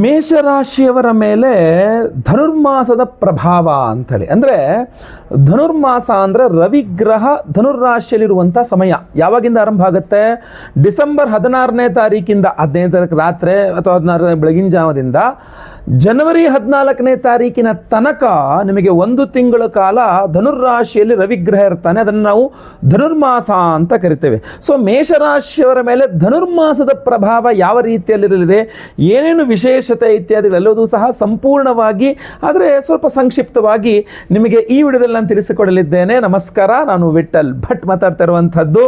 ಮೇಷರಾಶಿಯವರ ಮೇಲೆ ಧನುರ್ಮಾಸದ ಪ್ರಭಾವ ಅಂಥೇಳಿ, ಅಂದರೆ ಧನುರ್ಮಾಸ ಅಂದರೆ ರವಿಗ್ರಹ ಧನುರ್ರಾಶಿಯಲ್ಲಿರುವಂಥ ಸಮಯ ಯಾವಾಗಿಂದ ಆರಂಭ ಆಗುತ್ತೆ? ಡಿಸೆಂಬರ್ 16ನೇ ತಾರೀಕಿಂದ 15ನೇ ತಾರೀಕು ರಾತ್ರಿ ಅಥವಾ 16ನೇ ಬೆಳಗಿನ ಜಾವದಿಂದ ಜನವರಿ 14ನೇ ತಾರೀಕಿನ ತನಕ ನಿಮಗೆ ಒಂದು ತಿಂಗಳ ಕಾಲ ಧನುರ್ರಾಶಿಯಲ್ಲಿ ರವಿಗ್ರಹ ಇರ್ತಾನೆ. ಅದನ್ನು ನಾವು ಧನುರ್ಮಾಸ ಅಂತ ಕರಿತೇವೆ. ಸೊ ಮೇಷರಾಶಿಯವರ ಮೇಲೆ ಧನುರ್ಮಾಸದ ಪ್ರಭಾವ ಯಾವ ರೀತಿಯಲ್ಲಿರಲಿದೆ, ಏನೇನು ವಿಶೇಷತೆ ಇತ್ಯಾದಿಗಳೆಲ್ಲವೂ ಸಹ ಸಂಪೂರ್ಣವಾಗಿ, ಆದರೆ ಸ್ವಲ್ಪ ಸಂಕ್ಷಿಪ್ತವಾಗಿ ನಿಮಗೆ ಈ ವಿಡಿಯೋದಲ್ಲಿ ನಾನು ತಿಳಿಸಿಕೊಡಲಿದ್ದೇನೆ. ನಮಸ್ಕಾರ, ನಾನು ವಿಠಲ್ ಭಟ್ ಮಾತಾಡ್ತಾ ಇರುವಂಥದ್ದು.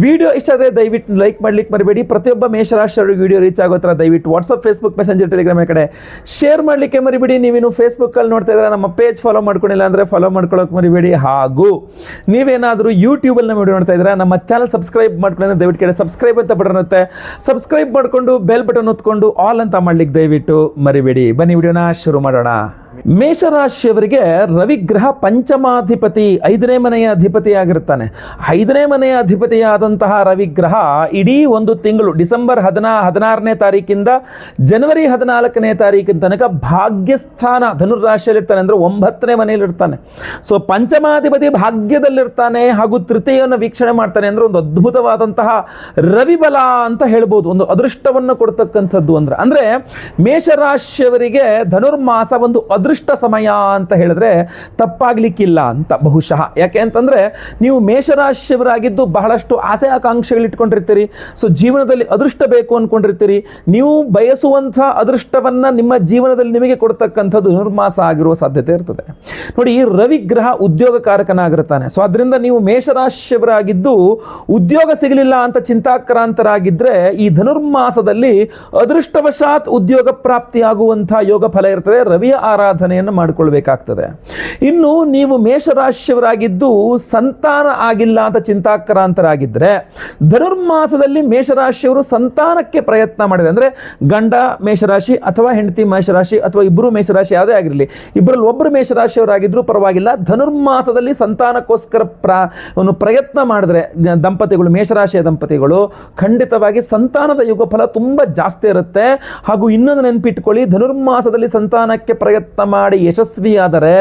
ವಿಡಿಯೋ ಇಷ್ಟ ಆದರೆ ದಯವಿಟ್ಟು ಲೈಕ್ ಮಾಡ್ಲಿಕ್ಕೆ ಮರಿಬೇಡಿ. ಪ್ರತಿಯೊಬ್ಬ ಮೇಷರಾಶಿಯವರಿಗೆ ವಿಡಿಯೋ ರೀಚ್ ಆಗೋ ಥರ ದಯವಿಟ್ಟು ವಾಟ್ಸಪ್, ಫೇಸ್ಬುಕ್, ಮೆಸೆಂಜರ್, ಟೆಲಿಗ್ರಾಮ್ ಕಡೆ ಶೇರ್ ಮಾಡಲಿಕ್ಕೆ ಮರಿಬೇಡಿ. ನೀವೇನು ಫೇಸ್ಬುಕ್ಕಲ್ಲಿ ನೋಡ್ತಾ ಇದ್ರೆ ನಮ್ಮ ಪೇಜ್ ಫಾಲೋ ಮಾಡ್ಕೊಂಡಿಲ್ಲ ಅಂದರೆ ಫಾಲೋ ಮಾಡ್ಕೊಳ್ಳೋಕೆ ಮರಿಬೇಡಿ. ಹಾಗೂ ನೀವೇನಾದರೂ ಯೂಟ್ಯೂಬಲ್ಲಿ ವಿಡಿಯೋ ನೋಡ್ತಾ ಇದ್ರೆ ನಮ್ಮ ಚಾನಲ್ ಸಬ್ಸ್ಕ್ರೈಬ್ ಮಾಡ್ಕೊಳ್ಳಿ. ದಯವಿಟ್ಟು ಕಡೆ ಸಬ್ಸ್ಕ್ರೈಬ್ ಅಂತ ಬಟನ್ ಇರುತ್ತೆ, ಸಬ್ಸ್ಕ್ರೈಬ್ ಮಾಡಿಕೊಂಡು ಬೆಲ್ ಬಟನ್ ಒತ್ಕೊಂಡು ಆಲ್ ಅಂತ ಮಾಡ್ಲಿಕ್ಕೆ ದಯವಿಟ್ಟು ಮರಿಬೇಡಿ. ಬನ್ನಿ ವಿಡಿಯೋನ ಶುರು ಮಾಡೋಣ. ಮೇಷರಾಶಿಯವರಿಗೆ ರವಿಗ್ರಹ ಪಂಚಮಾಧಿಪತಿ, 5ನೇ ಮನೆಯ ಅಧಿಪತಿಯಾಗಿರ್ತಾನೆ. 5ನೇ ಮನೆಯ ಅಧಿಪತಿಯಾದಂತಹ ರವಿಗ್ರಹ ಇಡೀ ಒಂದು ತಿಂಗಳು ಡಿಸೆಂಬರ್ 16ನೇ ತಾರೀಕಿಂದ ಜನವರಿ 14ನೇ ತಾರೀಕಿನ ತನಕ ಭಾಗ್ಯಸ್ಥಾನ ಧನುರ್ರಾಶಿಯಲ್ಲಿರ್ತಾನೆ, ಅಂದರೆ 9ನೇ ಮನೆಯಲ್ಲಿರ್ತಾನೆ. ಸೊ ಪಂಚಮಾಧಿಪತಿ ಭಾಗ್ಯದಲ್ಲಿರ್ತಾನೆ ಹಾಗೂ ತೃತೀಯವನ್ನು ವೀಕ್ಷಣೆ ಮಾಡ್ತಾನೆ. ಅಂದರೆ ಒಂದು ಅದ್ಭುತವಾದಂತಹ ರವಿಬಲ ಅಂತ ಹೇಳ್ಬೋದು, ಒಂದು ಅದೃಷ್ಟವನ್ನು ಕೊಡ್ತಕ್ಕಂಥದ್ದು. ಅಂದರೆ ಮೇಷರಾಶಿಯವರಿಗೆ ಧನುರ್ಮಾಸ ಒಂದು ಅದೃಷ್ಟ ಸಮಯ ಅಂತ ಹೇಳಿದ್ರೆ ತಪ್ಪಾಗ್ಲಿಕ್ಕಿಲ್ಲ ಅಂತ ಬಹುಶಃ. ಯಾಕೆ ಅಂತಂದ್ರೆ ನೀವು ಮೇಷರಾಶಿಯವರಾಗಿದ್ದು ಬಹಳಷ್ಟು ಆಸೆ ಆಕಾಂಕ್ಷೆಗಳು ಇಟ್ಕೊಂಡಿರ್ತೀರಿ. ಸೊ ಜೀವನದಲ್ಲಿ ಅದೃಷ್ಟ ಬೇಕು ಅನ್ಕೊಂಡಿರ್ತೀರಿ. ನೀವು ಬಯಸುವಂಥ ಅದೃಷ್ಟವನ್ನ ನಿಮ್ಮ ಜೀವನದಲ್ಲಿ ನಿಮಗೆ ಕೊಡ್ತಕ್ಕಂಥದ್ದು ಧನುರ್ಮಾಸ ಆಗಿರುವ ಸಾಧ್ಯತೆ ಇರ್ತದೆ. ನೋಡಿ, ಈ ರವಿಗ್ರಹ ಉದ್ಯೋಗಕಾರಕನಾಗಿರ್ತಾನೆ. ಸೊ ಅದರಿಂದ ನೀವು ಮೇಷರಾಶಿಯವರಾಗಿದ್ದು ಉದ್ಯೋಗ ಸಿಗಲಿಲ್ಲ ಅಂತ ಚಿಂತಾಕ್ರಾಂತರಾಗಿದ್ರೆ ಈ ಧನುರ್ಮಾಸದಲ್ಲಿ ಅದೃಷ್ಟವಶಾತ್ ಉದ್ಯೋಗ ಪ್ರಾಪ್ತಿಯಾಗುವಂಥ ಯೋಗ ಫಲ ಇರ್ತದೆ. ರವಿಯ ಆರಾಧನೆಯನ್ನು ಮಾಡಿಕೊಳ್ಬೇಕಾಗ್ತದೆ. ಇನ್ನು ನೀವು ಮೇಷರಾಶಿಯವರಾಗಿದ್ದು ಸಂತಾನ ಆಗಿಲ್ಲ ಅಂತ ಚಿಂತಾಕ್ರಾಂತರಾಗಿದ್ದರೆ ಧನುರ್ಮಾಸದಲ್ಲಿ ಮೇಷರಾಶಿಯವರು ಸಂತಾನಕ್ಕೆ ಪ್ರಯತ್ನ ಮಾಡಿದೆ. ಅಂದರೆ ಗಂಡ ಮೇಷರಾಶಿ ಅಥವಾ ಹೆಂಡತಿ ಮೇಷರಾಶಿ ಅಥವಾ ಇಬ್ಬರು ಮೇಷರಾಶಿ ಯಾವುದೇ ಆಗಿರಲಿ, ಇಬ್ಬರಲ್ಲಿ ಒಬ್ಬರು ಮೇಷರಾಶಿಯವರಾಗಿದ್ರೂ ಪರವಾಗಿಲ್ಲ, ಧನುರ್ಮಾಸದಲ್ಲಿ ಸಂತಾನಕ್ಕೋಸ್ಕರ ಪ್ರಯತ್ನ ಮಾಡಿದ್ರೆ ದಂಪತಿಗಳು, ಮೇಷರಾಶಿಯ ದಂಪತಿಗಳು ಖಂಡಿತವಾಗಿ ಸಂತಾನದ ಯುಗ ಫಲ ತುಂಬ ಜಾಸ್ತಿ ಇರುತ್ತೆ. ಹಾಗೂ ಇನ್ನೊಂದು ನೆನಪಿಟ್ಕೊಳ್ಳಿ, ಧನುರ್ಮಾಸದಲ್ಲಿ ಸಂತಾನಕ್ಕೆ ಪ್ರಯತ್ನ ಮಾಡಿ ಯಶಸ್ವಿಯಾದರೆ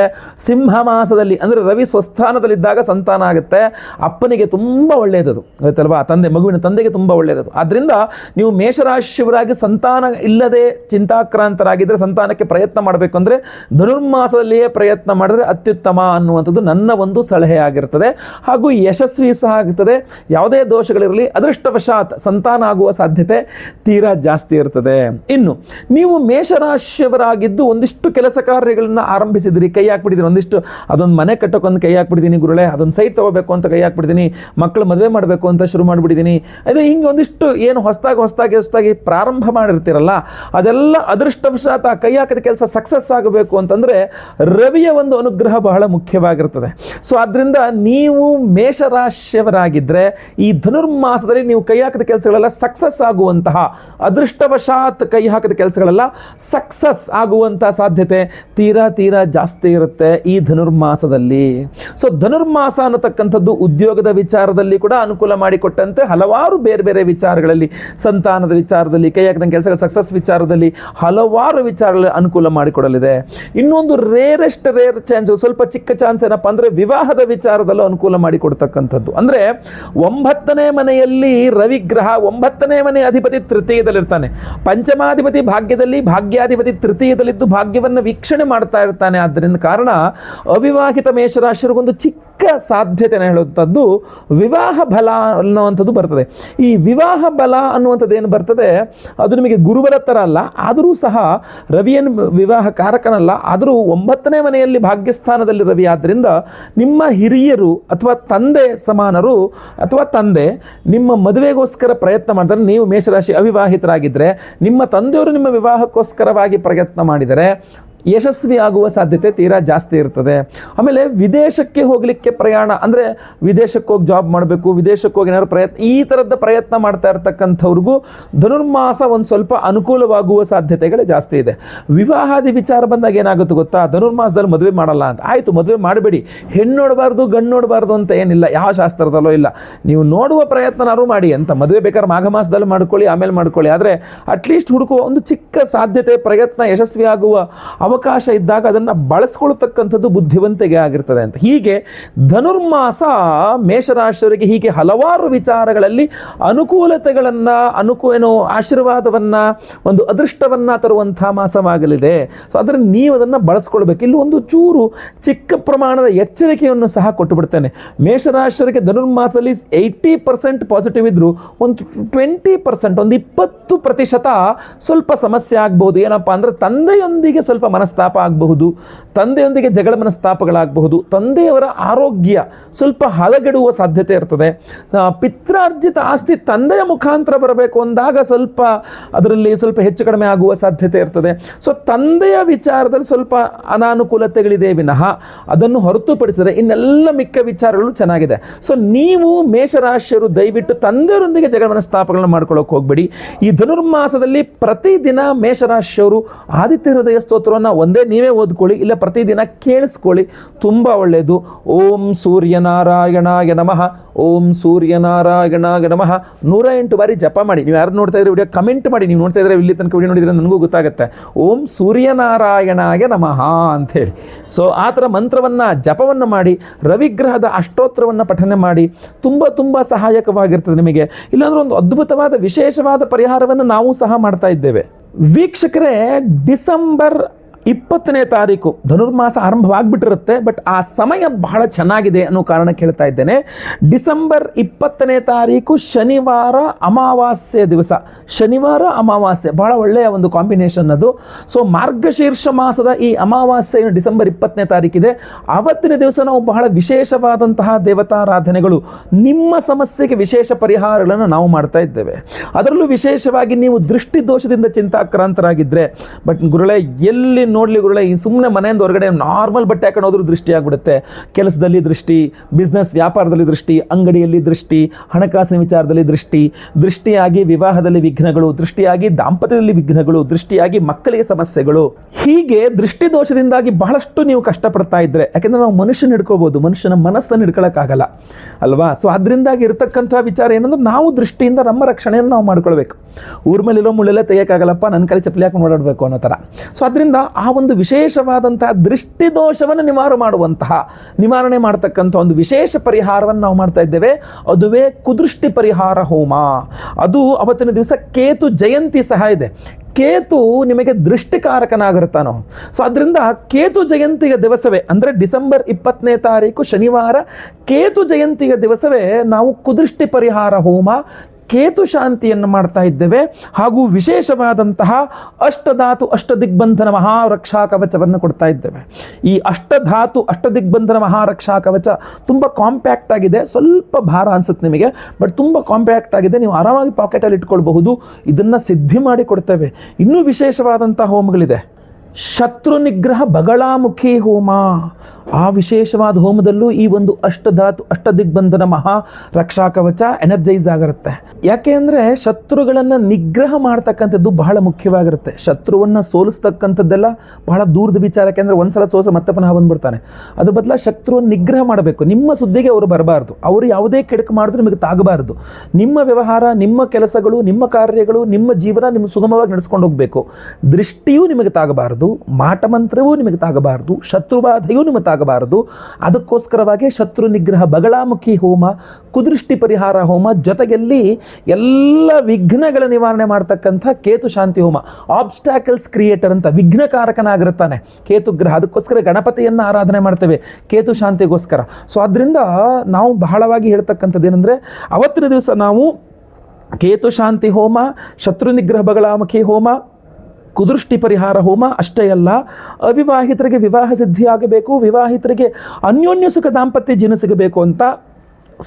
ಸಿಂಹ ಮಾಸದಲ್ಲಿ, ಅಂದರೆ ರವಿ ಸ್ವಸ್ಥಾನದಲ್ಲಿದ್ದಾಗ ಸಂತಾನ ಆಗುತ್ತೆ. ಅಪ್ಪನಿಗೆ ತುಂಬ ಒಳ್ಳೆಯದು ಗೊತ್ತಲ್ವಾ, ಮಗುವಿನ ತಂದೆಗೆ ತುಂಬ ಒಳ್ಳೆಯದು. ಆದ್ದರಿಂದ ನೀವು ಮೇಷರಾಶಿಯವರಾಗಿ ಸಂತಾನ ಇಲ್ಲದೆ ಚಿಂತಾಕ್ರಾಂತರಾಗಿದ್ದರೆ ಸಂತಾನಕ್ಕೆ ಪ್ರಯತ್ನ ಮಾಡಬೇಕು ಅಂದರೆ ಧನುರ್ಮಾಸದಲ್ಲಿಯೇ ಪ್ರಯತ್ನ ಮಾಡಿದ್ರೆ ಅತ್ಯುತ್ತಮ ಅನ್ನುವಂಥದ್ದು ನನ್ನ ಒಂದು ಸಲಹೆ ಆಗಿರ್ತದೆ. ಹಾಗೂ ಯಶಸ್ವಿ ಸಹ ಆಗುತ್ತದೆ. ಯಾವುದೇ ದೋಷಗಳಿರಲಿ ಅದೃಷ್ಟವಶಾತ್ ಸಂತಾನ ಆಗುವ ಸಾಧ್ಯತೆ ತೀರಾ ಜಾಸ್ತಿ ಇರ್ತದೆ. ಇನ್ನು ನೀವು ಮೇಷರಾಶಿಯವರಾಗಿದ್ದು ಒಂದಿಷ್ಟು ಕೆಲಸ ಕಾರ್ಯಗಳನ್ನ ಆರಂಭಿಸಿದ್ರಿ, ಕೈ ಹಾಕ್ಬಿಟ್ಟಿದ್ದೀನಿ. ಒಂದಿಷ್ಟು ಅದೊಂದು ಮನೆ ಕಟ್ಟೋಕೊಂದು ಕೈ ಹಾಕ್ಬಿಟ್ಟಿದ್ದೀನಿ ಗುರುಳೆ, ಅದೊಂದು ಸೈಟ್ ತಗೋಬೇಕು ಅಂತ ಕೈ ಹಾಕ್ಬಿಟ್ಟಿದ್ದೀನಿ, ಮಕ್ಕಳು ಮದುವೆ ಮಾಡಬೇಕು ಅಂತ ಶುರು ಮಾಡಿಬಿಟ್ಟಿದ್ದೀನಿ. ಅದೇ ಹಿಂಗೆ ಒಂದಿಷ್ಟು ಏನು ಹೊಸದಾಗಿ ಪ್ರಾರಂಭ ಮಾಡಿರ್ತೀರಲ್ಲ, ಅದೆಲ್ಲ ಅದೃಷ್ಟವಶಾತ್ ಆ ಕೈ ಹಾಕಿದ ಕೆಲಸ ಸಕ್ಸಸ್ ಆಗಬೇಕು ಅಂತಂದರೆ ರವಿಯ ಒಂದು ಅನುಗ್ರಹ ಬಹಳ ಮುಖ್ಯವಾಗಿರ್ತದೆ. ಸೊ ಆದ್ದರಿಂದ ನೀವು ಮೇಷರಾಶಿಯವರಾಗಿದ್ದರೆ ಈ ಧನುರ್ಮಾಸದಲ್ಲಿ ನೀವು ಕೈ ಹಾಕಿದ ಕೆಲಸಗಳೆಲ್ಲ ಸಕ್ಸಸ್ ಆಗುವಂತಹ, ಅದೃಷ್ಟವಶಾತ್ ಕೈ ಹಾಕಿದ ಕೆಲಸಗಳೆಲ್ಲ ಸಕ್ಸಸ್ ಆಗುವಂತಹ ಸಾಧ್ಯತೆ ತೀರಾ ಜಾಸ್ತಿ ಇರುತ್ತೆ ಈ ಧನುರ್ಮಾಸದಲ್ಲಿ. ಸೊ ಧನುರ್ಮಾಸ ಅನ್ನತಕ್ಕಂಥದ್ದು ಉದ್ಯೋಗದ ವಿಚಾರದಲ್ಲಿ ಕೂಡ ಅನುಕೂಲ ಮಾಡಿಕೊಟ್ಟಂತೆ ಹಲವಾರು ಬೇರೆ ಬೇರೆ ವಿಚಾರಗಳಲ್ಲಿ, ಸಂತಾನದ ವಿಚಾರದಲ್ಲಿ, ಕೈ ಹಾಕಿದ ಕೆಲಸಗಳ ಸಕ್ಸಸ್ ವಿಚಾರದಲ್ಲಿ ಹಲವಾರು ವಿಚಾರಗಳಲ್ಲಿ ಅನುಕೂಲ ಮಾಡಿಕೊಡಲಿದೆ. ಇನ್ನೊಂದು ರೇರ್ ಚಾನ್ಸ್, ಸ್ವಲ್ಪ ಚಿಕ್ಕ ಚಾನ್ಸ್ ಏನಪ್ಪ ಅಂದರೆ ವಿವಾಹದ ವಿಚಾರದಲ್ಲೂ ಅನುಕೂಲ ಮಾಡಿಕೊಡ್ತಕ್ಕಂಥದ್ದು. ಅಂದರೆ 9ನೇ ಮನೆಯಲ್ಲಿ ರವಿಗ್ರಹ, 9ನೇ ಮನೆಯ ಅಧಿಪತಿ ತೃತೀಯದಲ್ಲಿರ್ತಾನೆ, ಪಂಚಮಾಧಿಪತಿ ಭಾಗ್ಯದಲ್ಲಿ, ಭಾಗ್ಯಾಧಿಪತಿ ತೃತೀಯದಲ್ಲಿದ್ದು ಭಾಗ್ಯವನ್ನು ವೀಕ್ಷಣೆ ಮಾಡ್ತಾ ಇರ್ತಾನೆ. ಆದ್ದರಿಂದ ಕಾರಣ ಅವಿವಾಹಿತ ಮೇಷರಾಶಿಯರಿಗೊಂದು ಚಿಕ್ಕ ಸಾಧ್ಯತೆ ಹೇಳುವಂಥದ್ದು ವಿವಾಹ ಬಲ ಅನ್ನುವಂಥದ್ದು ಬರ್ತದೆ. ಈ ವಿವಾಹ ಬಲ ಅನ್ನುವಂಥದ್ದು ಏನು ಬರ್ತದೆ, ಅದು ನಿಮಗೆ ಗುರುಬಲ ಥರ ಅಲ್ಲ, ಆದರೂ ಸಹ ರವಿಯನ್ನು ವಿವಾಹ ಕಾರಕನಲ್ಲ, ಆದರೂ 9ನೇ ಮನೆಯಲ್ಲಿ ಭಾಗ್ಯಸ್ಥಾನದಲ್ಲಿ ರವಿ. ಆದ್ದರಿಂದ ನಿಮ್ಮ ಹಿರಿಯರು ಅಥವಾ ತಂದೆ ಸಮಾನರು ಅಥವಾ ತಂದೆ ನಿಮ್ಮ ಮದುವೆಗೋಸ್ಕರ ಪ್ರಯತ್ನ ಮಾಡ್ತಾರೆ. ನೀವು ಮೇಷರಾಶಿ ಅವಿವಾಹಿತರಾಗಿದ್ದರೆ ನಿಮ್ಮ ತಂದೆಯವರು ನಿಮ್ಮ ವಿವಾಹಕ್ಕೋಸ್ಕರವಾಗಿ ಪ್ರಯತ್ನ ಮಾಡಿದರೆ ಯಶಸ್ವಿ ಆಗುವ ಸಾಧ್ಯತೆ ತೀರಾ ಜಾಸ್ತಿ ಇರ್ತದೆ. ಆಮೇಲೆ ವಿದೇಶಕ್ಕೆ ಹೋಗಲಿಕ್ಕೆ ಪ್ರಯಾಣ, ಅಂದರೆ ವಿದೇಶಕ್ಕೆ ಹೋಗಿ ಜಾಬ್ ಮಾಡಬೇಕು, ವಿದೇಶಕ್ಕೆ ಹೋಗಿ ಏನಾದ್ರು ಈ ಥರದ ಪ್ರಯತ್ನ ಮಾಡ್ತಾ ಇರ್ತಕ್ಕಂಥವ್ರಿಗೂ ಧನುರ್ಮಾಸ ಒಂದು ಸ್ವಲ್ಪ ಅನುಕೂಲವಾಗುವ ಸಾಧ್ಯತೆಗಳೇ ಜಾಸ್ತಿ ಇದೆ. ವಿವಾಹಾದಿ ವಿಚಾರ ಬಂದಾಗ ಏನಾಗುತ್ತೆ ಗೊತ್ತಾ, ಧನುರ್ಮಾಸದಲ್ಲಿ ಮದುವೆ ಮಾಡಲ್ಲ ಅಂತ. ಆಯಿತು, ಮದುವೆ ಮಾಡಬೇಡಿ, ಹೆಣ್ಣು ನೋಡಬಾರ್ದು ಗಂಡು ನೋಡಬಾರ್ದು ಅಂತ ಏನಿಲ್ಲ, ಯಾವ ಶಾಸ್ತ್ರದಲ್ಲೋ ಇಲ್ಲ. ನೀವು ನೋಡುವ ಪ್ರಯತ್ನನಾರು ಮಾಡಿ ಅಂತ. ಮದುವೆ ಬೇಕಾದ್ರೆ ಮಾಘ ಮಾಸದಲ್ಲಿ ಮಾಡ್ಕೊಳ್ಳಿ, ಆಮೇಲೆ ಮಾಡ್ಕೊಳ್ಳಿ. ಆದರೆ ಅಟ್ಲೀಸ್ಟ್ ಹುಡುಕುವ ಒಂದು ಚಿಕ್ಕ ಸಾಧ್ಯತೆ, ಪ್ರಯತ್ನ ಯಶಸ್ವಿಯಾಗುವ ಅವಕಾಶ ಇದ್ದಾಗ ಅದನ್ನು ಬಳಸ್ಕೊಳ್ತಕ್ಕಂಥದ್ದು ಬುದ್ಧಿವಂತಿಕೆ ಆಗಿರ್ತದೆ ಅಂತ. ಹೀಗೆ ಧನುರ್ಮಾಸ ಮೇಷರಾಶಿಯವರಿಗೆ ಹೀಗೆ ಹಲವಾರು ವಿಚಾರಗಳಲ್ಲಿ ಅನುಕೂಲತೆಗಳನ್ನು, ಆಶೀರ್ವಾದವನ್ನು, ಒಂದು ಅದೃಷ್ಟವನ್ನು ತರುವಂಥ ಮಾಸವಾಗಲಿದೆ. ಸೊ ಆದರೆ ನೀವು ಅದನ್ನು ಬಳಸ್ಕೊಳ್ಬೇಕು. ಇಲ್ಲಿ ಒಂದು ಚೂರು ಚಿಕ್ಕ ಪ್ರಮಾಣದ ಎಚ್ಚರಿಕೆಯನ್ನು ಸಹ ಕೊಟ್ಟು ಬಿಡ್ತೇನೆ. ಮೇಷರಾಶಿಯವರಿಗೆ ಧನುರ್ಮಾಸದಲ್ಲಿ 80% ಪಾಸಿಟಿವ್ ಇದ್ದರೂ ಒಂದು 20%, ಒಂದು 20% ಸ್ವಲ್ಪ ಸಮಸ್ಯೆ ಆಗ್ಬೋದು. ಏನಪ್ಪ ಅಂದರೆ ತಂದೆಯೊಂದಿಗೆ ಸ್ವಲ್ಪ ಮನಸ್ತಾಪ ಆಗಬಹುದು, ತಂದೆಯೊಂದಿಗೆ ಜಗಳ ಮನಸ್ತಾಪಗಳಾಗಬಹುದು, ತಂದೆಯವರ ಆರೋಗ್ಯ ಸ್ವಲ್ಪ ಹದಗೆಡುವ ಸಾಧ್ಯತೆ ಇರ್ತದೆ. ಪಿತ್ರಾರ್ಜಿತ ಆಸ್ತಿ ತಂದೆಯ ಮುಖಾಂತರ ಬರಬೇಕು ಅಂದಾಗ ಸ್ವಲ್ಪ ಅದರಲ್ಲಿ ಸ್ವಲ್ಪ ಹೆಚ್ಚು ಕಡಿಮೆ ಆಗುವ ಸಾಧ್ಯತೆ ಇರ್ತದೆ. ಸೊ ತಂದೆಯ ವಿಚಾರದಲ್ಲಿ ಸ್ವಲ್ಪ ಅನಾನುಕೂಲತೆಗಳಿದೆ ವಿನಃ ಅದನ್ನು ಹೊರತುಪಡಿಸಿದರೆ ಇನ್ನೆಲ್ಲ ಮಿಕ್ಕ ವಿಚಾರಗಳು ಚೆನ್ನಾಗಿದೆ. ಸೊ ನೀವು ಮೇಷರಾಶಿಯರು ದಯವಿಟ್ಟು ತಂದೆಯವರೊಂದಿಗೆ ಜಗಳ ಮನಸ್ತಾಪಗಳನ್ನ ಮಾಡ್ಕೊಳ್ಳೋಕೆ ಹೋಗಬೇಡಿ. ಈ ಧನುರ್ಮಾಸದಲ್ಲಿ ಪ್ರತಿದಿನ ಮೇಷರಾಶಿಯವರು ಆದಿತ್ಯ ಹೃದಯ ಸ್ತೋತ್ರವನ್ನು ಒಂದೇ ನೀವೇ ಓದ್ಕೊಳ್ಳಿ, ಇಲ್ಲ ಪ್ರತಿದಿನ ಕೇಳಿಸ್ಕೊಳ್ಳಿ, ತುಂಬ ಒಳ್ಳೆಯದು. ಓಂ ಸೂರ್ಯನಾರಾಯಣಾಯ ನಮಃ, ಓಂ ಸೂರ್ಯನಾರಾಯಣಾಯ ನಮಃ 108 ಬಾರಿ ಜಪ ಮಾಡಿ. ನೀವು ಯಾರು ನೋಡ್ತಾ ಇದ್ರೆ ವಿಡಿಯೋ ಕಮೆಂಟ್ ಮಾಡಿ, ನೀವು ನೋಡ್ತಾ ಇದ್ರೆ ಇಲ್ಲಿ ತನಕ ವಿಡಿಯೋ ನೋಡಿದ್ರೆ ನನಗೂ ಗೊತ್ತಾಗುತ್ತೆ. ಓಂ ಸೂರ್ಯನಾರಾಯಣಾಯ ನಮಃ ಅಂಥೇಳಿ. ಸೊ ಆ ಥರ ಮಂತ್ರವನ್ನು ಜಪವನ್ನು ಮಾಡಿ, ರವಿಗ್ರಹದ ಅಷ್ಟೋತ್ತರವನ್ನು ಪಠನೆ ಮಾಡಿ, ತುಂಬ ಸಹಾಯಕವಾಗಿರ್ತದೆ ನಿಮಗೆ. ಇಲ್ಲಾಂದ್ರೆ ಒಂದು ಅದ್ಭುತವಾದ ವಿಶೇಷವಾದ ಪರಿಹಾರವನ್ನು ನಾವು ಸಹ ಮಾಡ್ತಾ ಇದ್ದೇವೆ. ವೀಕ್ಷಕರೇ, ಡಿಸೆಂಬರ್ 20ನೇ ತಾರೀಕು ಧನುರ್ಮಾಸ ಆರಂಭವಾಗಿಬಿಟ್ಟಿರುತ್ತೆ. ಬಟ್ ಆ ಸಮಯ ಬಹಳ ಚೆನ್ನಾಗಿದೆ ಅನ್ನೋ ಕಾರಣ ಹೇಳ್ತಾ ಇದ್ದೇನೆ. ಡಿಸೆಂಬರ್ 20ನೇ ತಾರೀಕು ಶನಿವಾರ ಅಮಾವಾಸ್ಯೆ ದಿವಸ, ಶನಿವಾರ ಅಮಾವಾಸ್ಯೆ ಬಹಳ ಒಳ್ಳೆಯ ಒಂದು ಕಾಂಬಿನೇಷನ್ ಅದು. ಸೊ ಮಾರ್ಗಶೀರ್ಷ ಮಾಸದ ಈ ಅಮಾವಾಸ್ಯೆ ಡಿಸೆಂಬರ್ 20ನೇ ತಾರೀಕಿದೆ. ಆವತ್ತಿನ ದಿವಸ ನಾವು ಬಹಳ ವಿಶೇಷವಾದಂತಹ ದೇವತಾರಾಧನೆಗಳು, ನಿಮ್ಮ ಸಮಸ್ಯೆಗೆ ವಿಶೇಷ ಪರಿಹಾರಗಳನ್ನು ನಾವು ಮಾಡ್ತಾ ಇದ್ದೇವೆ. ಅದರಲ್ಲೂ ವಿಶೇಷವಾಗಿ ನೀವು ದೃಷ್ಟಿ ದೋಷದಿಂದ ಚಿಂತಾಕ್ರಾಂತರಾಗಿದ್ದರೆ, ಬಟ್ ಗುರುಳೆ ಎಲ್ಲಿ ನೋಡ್ಲಿ ಗುರುಳೆ, ಈ ಸುಮ್ಮನೆ ಮನೆಯಿಂದ ಹೊರಗಡೆ ನಾರ್ಮಲ್ ಬಟ್ಟೆ ಹಾಕೊಂಡು ಹೋದ್ರೂ ದೃಷ್ಟಿ ಆಗ್ಬಿಡುತ್ತೆ. ಕೆಲಸದಲ್ಲಿ ದೃಷ್ಟಿ, ಬಿಸ್ನೆಸ್ ವ್ಯಾಪಾರದಲ್ಲಿ ದೃಷ್ಟಿ, ಅಂಗಡಿಯಲ್ಲಿ ದೃಷ್ಟಿ, ಹಣಕಾಸಿನ ವಿಚಾರದಲ್ಲಿ ದೃಷ್ಟಿ, ದೃಷ್ಟಿಯಾಗಿ ವಿವಾಹದಲ್ಲಿ ವಿಘ್ನಗಳು, ದೃಷ್ಟಿಯಾಗಿ ದಾಂಪತ್ಯದಲ್ಲಿ ವಿಘ್ನಗಳು, ದೃಷ್ಟಿಯಾಗಿ ಮಕ್ಕಳಿಗೆ ಸಮಸ್ಯೆಗಳು. ಹೀಗೆ ದೃಷ್ಟಿ ದೋಷದಿಂದಾಗಿ ಬಹಳಷ್ಟು ನೀವು ಕಷ್ಟಪಡ್ತಾ ಇದ್ರೆ, ಯಾಕೆಂದ್ರೆ ನಾವು ಮನುಷ್ಯನ ಹಿಡ್ಕೋಬಹುದು, ಮನುಷ್ಯನ ಮನಸ್ಸನ್ನು ಹಿಡ್ಕೊಳ್ಳೋಕ್ಕಾಗಲ್ಲ ಅಲ್ವಾ. ಸೊ ಅದರಿಂದಾಗಿ ಇರತಕ್ಕಂಥ ವಿಚಾರ ಏನಂದ್ರೆ ನಾವು ದೃಷ್ಟಿಯಿಂದ ನಮ್ಮ ರಕ್ಷಣೆಯನ್ನು ನಾವು ಮಾಡ್ಕೊಳ್ಬೇಕು. ಊರ ಮೇಲಿರೋ ಮುಳ್ಳೆಲ್ಲ ತೆಗಿಯೋಕ್ಕಾಗಲ್ಲಪ್ಪ, ನನ್ನ ಕೈ ಚಪ್ಪಲಿ ಹಾಕಿ ಓಡಾಡಬೇಕು ಅನ್ನೋ ಥರ. ಸೊ ಅದರಿಂದ ಆ ಒಂದು ವಿಶೇಷವಾದಂತಹ ದೃಷ್ಟಿ ದೋಷವನ್ನು ನಿವಾರಣೆ ಮಾಡ್ತಕ್ಕಂಥ ಒಂದು ವಿಶೇಷ ಪರಿಹಾರವನ್ನು ನಾವು ಮಾಡ್ತಾ ಇದ್ದೇವೆ. ಅದುವೇ ಕುದೃಷ್ಟಿ ಪರಿಹಾರ ಹೋಮ. ಅದು ಅವತ್ತಿನ ದಿವಸ ಕೇತು ಜಯಂತಿ ಸಹ ಇದೆ. ಕೇತು ನಿಮಗೆ ದೃಷ್ಟಿಕಾರಕನಾಗಿರ್ತಾನೋ. ಸೊ ಅದರಿಂದ ಕೇತು ಜಯಂತಿಯ ದಿವಸವೇ, ಅಂದರೆ ಡಿಸೆಂಬರ್ 20ನೇ ತಾರೀಕು ಶನಿವಾರ ಕೇತು ಜಯಂತಿಯ ದಿವಸವೇ ನಾವು ಕುದೃಷ್ಟಿ ಪರಿಹಾರ ಹೋಮ, ಕೇತು ಶಾಂತಿಯನ್ನು ಮಾಡ್ತಾ ಇದ್ದೇವೆ. ಹಾಗೂ ವಿಶೇಷವಾದಂತಹ ಅಷ್ಟಧಾತು ಅಷ್ಟದಿಗ್ಬಂಧನ ಮಹಾರಕ್ಷಾ ಕವಚವನ್ನು ಕೊಡ್ತಾ ಇದ್ದೇವೆ. ಈ ಅಷ್ಟಧಾತು ಅಷ್ಟದಿಗ್ಬಂಧನ ಮಹಾರಕ್ಷಾ ಕವಚ ತುಂಬ ಕಾಂಪ್ಯಾಕ್ಟ್ ಆಗಿದೆ, ಸ್ವಲ್ಪ ಭಾರ ಅನ್ಸುತ್ತೆ ನಿಮಗೆ, ಬಟ್ ತುಂಬ ಕಾಂಪ್ಯಾಕ್ಟ್ ಆಗಿದೆ, ನೀವು ಆರಾಮಾಗಿ ಪಾಕೆಟಲ್ಲಿ ಇಟ್ಕೊಳ್ಬಹುದು. ಇದನ್ನು ಸಿದ್ಧಿ ಮಾಡಿ ಕೊಡ್ತೇವೆ. ಇನ್ನೂ ವಿಶೇಷವಾದಂತಹ ಹೋಮಗಳಿದೆ. ಶತ್ರು ನಿಗ್ರಹ ಬಗಳಾಮುಖಿ ಹೋಮ. ಆ ವಿಶೇಷವಾದ ಹೋಮದಲ್ಲೂ ಈ ಒಂದು ಅಷ್ಟಧಾತು ಅಷ್ಟದಿಗ್ಬಂಧನ ಮಹಾ ರಕ್ಷಾ ಕವಚ ಎನರ್ಜೈಸ್ ಆಗಿರುತ್ತೆ. ಯಾಕೆ ಅಂದರೆ ಶತ್ರುಗಳನ್ನು ನಿಗ್ರಹ ಮಾಡ್ತಕ್ಕಂಥದ್ದು ಬಹಳ ಮುಖ್ಯವಾಗಿರುತ್ತೆ. ಶತ್ರುವನ್ನು ಸೋಲಿಸ್ತಕ್ಕಂಥದ್ದೆಲ್ಲ ಬಹಳ ದೂರದ ವಿಚಾರ. ಯಾಕೆಂದರೆ ಒಂದ್ಸಲ ಸೋಲಿಸ ಮತ್ತೆ ಪುನಃ ಬಂದ್ಬಿಡ್ತಾನೆ. ಅದ್ರ ಬದಲ ಶತ್ರುವನ್ನು ನಿಗ್ರಹ ಮಾಡಬೇಕು. ನಿಮ್ಮ ಸುದ್ದಿಗೆ ಅವರು ಬರಬಾರ್ದು, ಅವರು ಯಾವುದೇ ಕೆಡುಕು ಮಾಡಿದ್ರು ನಿಮಗೆ ತಾಗಬಾರ್ದು. ನಿಮ್ಮ ವ್ಯವಹಾರ, ನಿಮ್ಮ ಕೆಲಸಗಳು, ನಿಮ್ಮ ಕಾರ್ಯಗಳು, ನಿಮ್ಮ ಜೀವನ ನಿಮ್ಮ ಸುಗಮವಾಗಿ ನಡೆಸ್ಕೊಂಡು ಹೋಗಬೇಕು. ದೃಷ್ಟಿಯೂ ನಿಮಗೆ ತಾಗಬಾರದು, ಮಾಟಮಂತ್ರವೂ ನಿಮಗೆ ತಾಗಬಾರದು, ಶತ್ರುಬಾಧೆಯೂ ನಿಮಗೆ ತಾಗಬಾರದು. ಅದಕ್ಕೋಸ್ಕರವಾಗಿ ಶತ್ರು ನಿಗ್ರಹ ಬಗಳಾಮುಖಿ ಹೋಮ, ಕುದೃಷ್ಟಿ ಪರಿಹಾರ ಹೋಮ, ಜೊತೆಯಲ್ಲಿ ಎಲ್ಲ ವಿಘ್ನಗಳ ನಿವಾರಣೆ ಮಾಡ್ತಕ್ಕಂಥ ಕೇತು ಶಾಂತಿ ಹೋಮ. ಆಬ್ಸ್ಟ್ಯಾಕಲ್ಸ್ ಕ್ರಿಯೇಟರ್ ಅಂತ, ವಿಘ್ನಕಾರಕನಾಗಿರುತ್ತಾನೆ ಕೇತು ಗ್ರಹ. ಅದಕ್ಕೋಸ್ಕರ ಗಣಪತಿಯನ್ನು ಆರಾಧನೆ ಮಾಡ್ತೇವೆ ಕೇತು ಶಾಂತಿಗೋಸ್ಕರ. ಸೊ ಅದರಿಂದ ನಾವು ಬಹಳವಾಗಿ ಹೇಳ್ತಕ್ಕಂಥದ್ದು ಏನಂದರೆ, ಅವತ್ತಿನ ದಿವಸ ನಾವು ಕೇತು ಶಾಂತಿ ಹೋಮ, ಶತ್ರು ನಿಗ್ರಹ ಬಗಳಾಮುಖಿ ಹೋಮ, ಕುದೃಷ್ಟಿ ಪರಿಹಾರ ಹೋಮ ಅಷ್ಟೇ ಅಲ್ಲ, ಅವಿವಾಹಿತರಿಗೆ ವಿವಾಹ ಸಿದ್ಧಿಯಾಗಬೇಕು, ವಿವಾಹಿತರಿಗೆ ಅನ್ಯೋನ್ಯ ಸುಖ ದಾಂಪತ್ಯ ಜೀವನ ಸಿಗಬೇಕು ಅಂತ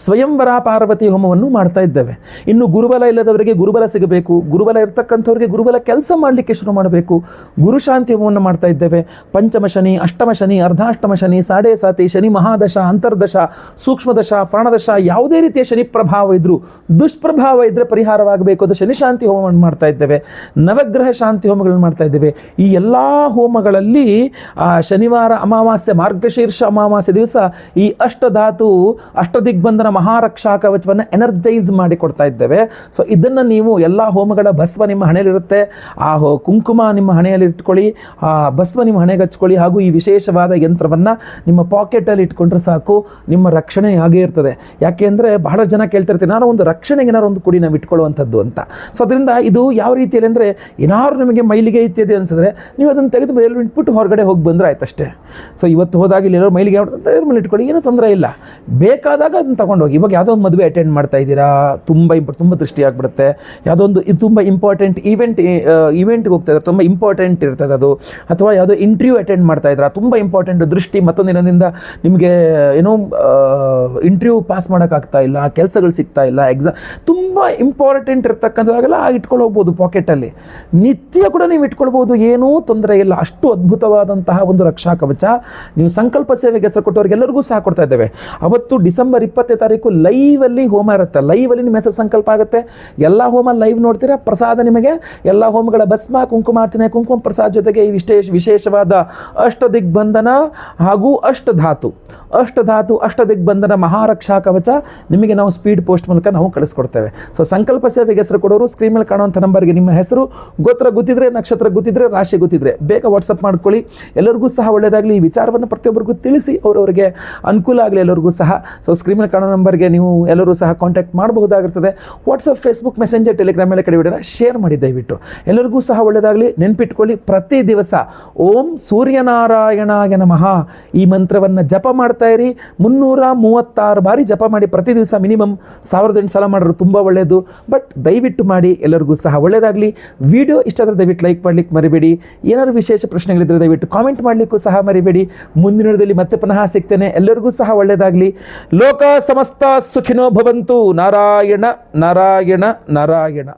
ಸ್ವಯಂವರ ಪಾರ್ವತಿ ಹೋಮವನ್ನು ಮಾಡ್ತಾ ಇದ್ದೇವೆ. ಇನ್ನು ಗುರುಬಲ ಇಲ್ಲದವರಿಗೆ ಗುರುಬಲ ಸಿಗಬೇಕು, ಗುರುಬಲ ಇರ್ತಕ್ಕಂಥವ್ರಿಗೆ ಗುರುಬಲ ಕೆಲಸ ಮಾಡಲಿಕ್ಕೆ ಶುರು ಮಾಡಬೇಕು, ಗುರುಶಾಂತಿ ಹೋಮವನ್ನು ಮಾಡ್ತಾ ಇದ್ದೇವೆ. ಪಂಚಮ ಶನಿ, ಅಷ್ಟಮ ಶನಿ, ಅರ್ಧಾಷ್ಟಮ ಶನಿ, ಸಾಡೆ ಸಾತಿ, ಶನಿ ಮಹಾದಶ, ಅಂತರ್ದಶ, ಸೂಕ್ಷ್ಮದಶ, ಪ್ರಾಣದಶ, ಯಾವುದೇ ರೀತಿಯ ಶನಿ ಪ್ರಭಾವ ಇದ್ರೂ, ದುಷ್ಪ್ರಭಾವ ಇದ್ದರೆ ಪರಿಹಾರವಾಗಬೇಕು ಅದು ಶನಿ ಶಾಂತಿ ಹೋಮವನ್ನು ಮಾಡ್ತಾ ಇದ್ದೇವೆ. ನವಗ್ರಹ ಶಾಂತಿ ಹೋಮಗಳನ್ನು ಮಾಡ್ತಾ ಇದ್ದೇವೆ. ಈ ಎಲ್ಲ ಹೋಮಗಳಲ್ಲಿ ಶನಿವಾರ ಅಮಾವಾಸ್ಯೆ, ಮಾರ್ಗಶೀರ್ಷ ಅಮಾವಾಸ್ಯೆ ದಿವಸ ಈ ಅಷ್ಟಧಾತು ಅಷ್ಟದಿಗ್ಬಂಧನ ಮಹಾರಕ್ಷಾ ಕವಚವನ್ನು ಎನರ್ಜೈಸ್ ಮಾಡಿ ಕೊಡ್ತಾ ಇದ್ದೇವೆ. ಸೊ ಇದನ್ನು ನೀವು ಎಲ್ಲ ಹೋಮಗಳ ಭಸ್ಮ ನಿಮ್ಮ ಹಣೆಯಲ್ಲಿರುತ್ತೆ, ಆ ಕುಂಕುಮ ನಿಮ್ಮ ಹಣೆಯಲ್ಲಿ ಇಟ್ಕೊಳ್ಳಿ, ಆ ಭಸ್ಮ ನಿಮ್ಮ ಹಣೆಗೆ ಹಚ್ಕೊಳ್ಳಿ, ಹಾಗೂ ಈ ವಿಶೇಷವಾದ ಯಂತ್ರವನ್ನು ನಿಮ್ಮ ಪಾಕೆಟಲ್ಲಿ ಇಟ್ಕೊಂಡ್ರೆ ಸಾಕು, ನಿಮ್ಮ ರಕ್ಷಣೆ ಆಗೇ ಇರ್ತದೆ. ಯಾಕೆ ಅಂದರೆ ಬಹಳ ಜನ ಕೇಳ್ತಿರ್ತೀವಿ, ನಾನು ಒಂದು ರಕ್ಷಣೆಗೆ ಏನಾರು ಒಂದು ಕುಡಿ ನಾವು ಇಟ್ಕೊಳ್ಳುವಂಥದ್ದು ಅಂತ. ಸೊ ಅದರಿಂದ ಇದು ಯಾವ ರೀತಿಯಲ್ಲಿ ಅಂದರೆ, ಏನಾದ್ರು ನಿಮಗೆ ಮೈಲಿಗೆ ಇತ್ಯಾದಿ ಅನಿಸಿದ್ರೆ ನೀವು ಅದನ್ನು ತೆಗೆದು ಎಲ್ಲರೂ ಇಟ್ಬಿಟ್ಟು ಹೊರಗಡೆ ಹೋಗಿ ಬಂದರೆ ಆಯ್ತಷ್ಟೇ. ಸೊ ಇವತ್ತು ಹೋದಾಗ ಇಲ್ಲಿ ಎಲ್ಲರೂ ಮೈಲಿಗೆ ಮೇಲೆ ಇಟ್ಕೊಳ್ಳಿ, ಏನೂ ತೊಂದರೆ ಇಲ್ಲ. ಬೇಕಾದಾಗ ಅದನ್ನು ತಗೊಂಡೋಗಿ. ಇವಾಗ ಯಾವುದೋ ಒಂದು ಮದುವೆ ಅಟೆಂಡ್ ಮಾಡ್ತಾ ಇದ್ದೀರಾ, ತುಂಬ ದೃಷ್ಟಿ ಆಗಿಬಿಡುತ್ತೆ. ಯಾವುದೋ ಒಂದು ಇದು ತುಂಬ ಇಂಪಾರ್ಟೆಂಟ್ ಇವೆಂಟ್ಗೆ ಹೋಗ್ತಾ ಇದ್ದಾರೆ, ತುಂಬ ಇಂಪಾರ್ಟೆಂಟ್ ಇರ್ತದೆ ಅದು. ಅಥವಾ ಯಾವುದೋ ಇಂಟರ್ವ್ಯೂ ಅಟೆಂಡ್ ಮಾಡ್ತಾ ಇದ್ದೀರಾ, ತುಂಬ ಇಂಪಾರ್ಟೆಂಟ್ ದೃಷ್ಟಿ ಮತ್ತೊಂದಿನದಿಂದ ನಿಮಗೆ ಏನೋ ಇಂಟರ್ವ್ಯೂ ಪಾಸ್ ಮಾಡೋಕ್ಕಾಗ್ತಾ ಇಲ್ಲ, ಕೆಲಸಗಳು ಸಿಗ್ತಾ ಇಲ್ಲ, ಎಕ್ಸಾಮ್ ತುಂಬ ಇಂಪಾರ್ಟೆಂಟ್ ಇರ್ತಕ್ಕಂಥದ್ದಾಗೆಲ್ಲ ಇಟ್ಕೊಂಡು ಹೋಗ್ಬೋದು ಪಾಕೆಟಲ್ಲಿ. ನಿತ್ಯ ಕೂಡ ನೀವು ಇಟ್ಕೊಳ್ಬೋದು, ಏನೂ ತೊಂದರೆ ಇಲ್ಲ. ಅಷ್ಟು ಅದ್ಭುತವಾದಂತಹ ಒಂದು ರಕ್ಷಾ ಕವಚ. ನೀವು ಸಂಕಲ್ಪ ಸೇವೆಗೆ ಹೆಸರು ಕೊಟ್ಟವ್ರಿಗೆಲ್ಲರಿಗೂ ಸಹ ಕೊಡ್ತಾ ಇದ್ದೇವೆ. ಅವತ್ತು ಡಿಸೆಂಬರ್ 20ನೇ ತಾರೀಕು ಲೈವಲ್ಲಿ ಹೋಮ ಇರುತ್ತೆ. ಲೈವಲ್ಲಿ ನಿಮ್ಮ ಹೆಸರು ಸಂಕಲ್ಪ ಆಗುತ್ತೆ. ಎಲ್ಲ ಹೋಮ ಲೈವ್ ನೋಡ್ತೀರಾ. ಪ್ರಸಾದ ನಿಮಗೆ ಎಲ್ಲ ಹೋಮಗಳ ಭಸ್ಮ, ಕುಂಕುಮಾರ್ಚನೆ, ಕುಂಕುಮ ಪ್ರಸಾದ ಜೊತೆಗೆ ಈ ವಿಶೇಷವಾದ ಅಷ್ಟದಿಗ್ಬಂಧನ ಹಾಗೂ ಅಷ್ಟಧಾತು ಅಷ್ಟದಿಗ್ಬಂಧನ ಮಹಾರಕ್ಷಾ ಕವಚ ನಿಮಗೆ ನಾವು ಸ್ಪೀಡ್ ಪೋಸ್ಟ್ ಮೂಲಕ ನಾವು ಕಳಿಸ್ಕೊಡ್ತೇವೆ. ಸೊ ಸಂಕಲ್ಪ ಸೇವೆಗೆ ಹೆಸರು ಕೊಡೋರು ಸ್ಕ್ರೀನ್ ಮೇಲೆ ಕಾಣುವಂಥ ನಂಬರ್ಗೆ ನಿಮ್ಮ ಹೆಸರು, ಗೋತ್ರ ಗೊತ್ತಿದ್ರೆ, ನಕ್ಷತ್ರ ಗೊತ್ತಿದ್ರೆ, ರಾಶಿ ಗೊತ್ತಿದ್ರೆ ಬೇಗ ವಾಟ್ಸಪ್ ಮಾಡ್ಕೊಳ್ಳಿ. ಎಲ್ಲರಿಗೂ ಸಹ ಒಳ್ಳೆಯದಾಗಲಿ. ಈ ವಿಚಾರವನ್ನು ಪ್ರತಿಯೊಬ್ಬರಿಗೂ ತಿಳಿಸಿ, ಅವರವರಿಗೆ ಅನುಕೂಲ ಆಗಲಿ ಎಲ್ಲರಿಗೂ ಸಹ. ಸೊ ಸ್ಕ್ರೀನ್ ಮೇಲೆ ಕಾಣೋ ನಂಬರ್ಗೆ ನೀವು ಎಲ್ಲರೂ ಸಹ ಕಾಂಟ್ಯಾಕ್ಟ್ ಮಾಡಬಹುದಾಗಿರ್ತದೆ. ವಾಟ್ಸಪ್, ಫೇಸ್ಬುಕ್, ಮೆಸೆಂಜರ್, ಟೆಲಿಗ್ರಾಮ್ ಮೇಲೆ ಕಡೆ ವಿಡಿಯೋನ ಶೇರ್ ಮಾಡಿ ದಯವಿಟ್ಟು. ಎಲ್ಲರಿಗೂ ಸಹ ಒಳ್ಳೆಯದಾಗಲಿ. ನೆನ್ಪಿಟ್ಕೊಳ್ಳಿ, ಪ್ರತಿ ದಿವಸ ಓಂ ಸೂರ್ಯನಾರಾಯಣಾಯ ನಮಃ ಈ ಮಂತ್ರವನ್ನು ಜಪ ಮಾಡ್ತಾ ಇರಿ. 336 ಬಾರಿ ಜಪ ಮಾಡಿ ಪ್ರತಿ ದಿವಸ. ಮಿನಿಮಮ್ 1800 ಸಲ ಮಾಡಿದ್ರು ತುಂಬ ಒಳ್ಳೆಯದು. ಬಟ್ ದಯವಿಟ್ಟು ಮಾಡಿ. ಎಲ್ಲರಿಗೂ ಸಹ ಒಳ್ಳೆಯದಾಗಲಿ. ವಿಡಿಯೋ ಇಷ್ಟ ಆದರೆ ದಯವಿಟ್ಟು ಲೈಕ್ ಮಾಡಲಿಕ್ಕೆ ಮರಿಬೇಡಿ. ಏನಾದರೂ ವಿಶೇಷ ಪ್ರಶ್ನೆಗಳಿದ್ದರೆ ದಯವಿಟ್ಟು ಕಾಮೆಂಟ್ ಮಾಡಲಿಕ್ಕೂ ಸಹ ಮರಿಬೇಡಿ. ಮುಂದಿನ ದಿನದಲ್ಲಿ ಮತ್ತೆ ಪುನಃ ಸಿಗ್ತೇನೆ. ಎಲ್ಲರಿಗೂ ಸಹ ಒಳ್ಳೆಯದಾಗಲಿ. ಲೋಕ ಸಮಸ್ತ ಸುಖಿನೋ ಭವಂತು. ನಾರಾಯಣ ನಾರಾಯಣ ನಾರಾಯಣ.